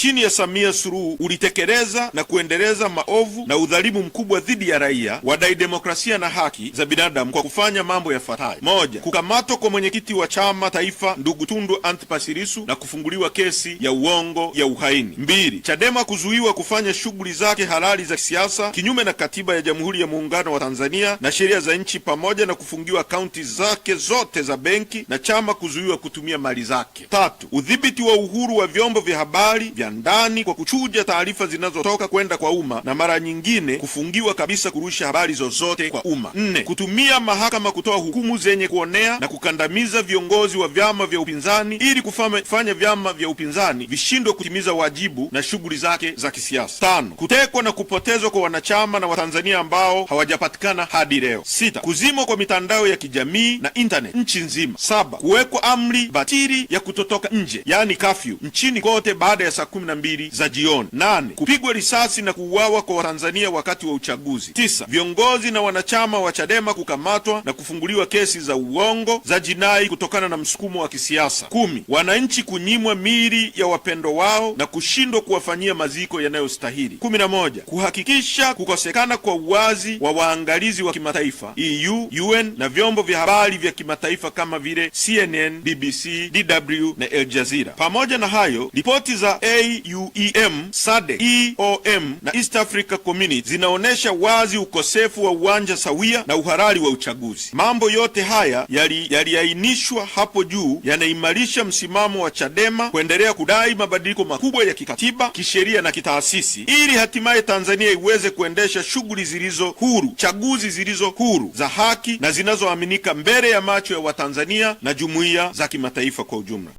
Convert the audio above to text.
chini ya Samia Suluhu ulitekeleza na kuendeleza maovu na udhalimu mkubwa dhidi ya raia, wadai demokrasia na haki za binadamu kwa kufanya mambo yafuatayo: moja, kukamatwa kwa mwenyekiti wa chama taifa ndugu Tundu Antipas Lissu na kufunguliwa kesi ya uongo ya uhaini. Mbili, Chadema kuzuiwa kufanya shughuli zake halali za kisiasa kinyume na katiba ya Jamhuri ya Muungano wa Tanzania na sheria za nchi, pamoja na kufungiwa akaunti zake zote za benki na chama kuzuiwa kutumia mali zake. Tatu, udhibiti wa uhuru wa vyombo vya habari vya ndani kwa kuchuja taarifa zinazotoka kwenda kwa umma na mara nyingine kufungiwa kabisa kurusha habari zozote kwa umma. Nne, kutumia mahakama kutoa hukumu zenye kuonea na kukandamiza viongozi wa vyama vya upinzani ili kufanya vyama vya upinzani vishindwe kutimiza wajibu na shughuli zake za kisiasa. Tano, kutekwa na kupotezwa kwa wanachama na Watanzania ambao hawajapatikana hadi leo. Sita, kuzimwa kwa mitandao ya kijamii na internet nchi nzima. Saba, kuwekwa amri batili ya kutotoka nje, yani curfew, nchini kote baada ya saa 12 za jioni. 8, kupigwa risasi na kuuawa kwa Watanzania wakati wa uchaguzi. 9, viongozi na wanachama wa Chadema kukamatwa na kufunguliwa kesi za uongo za jinai kutokana na msukumo wa kisiasa. 10, wananchi kunyimwa miili ya wapendwa wao na kushindwa kuwafanyia maziko yanayostahili. 11, kuhakikisha kukosekana kwa uwazi wa waangalizi wa kimataifa EU, UN na vyombo vya habari vya kimataifa kama vile CNN, BBC, DW na Al Jazeera. Pamoja na hayo, ripoti za AUEM, SADC, EOM na East Africa Community zinaonesha wazi ukosefu wa uwanja sawia na uhalali wa uchaguzi. Mambo yote haya yaliainishwa hapo juu yanaimarisha msimamo wa Chadema kuendelea kudai mabadiliko makubwa ya kikatiba, kisheria na kitaasisi ili hatimaye Tanzania iweze kuendesha shughuli zilizo huru, chaguzi zilizo huru, za haki na zinazoaminika mbele ya macho ya Watanzania na jumuiya za kimataifa kwa ujumla.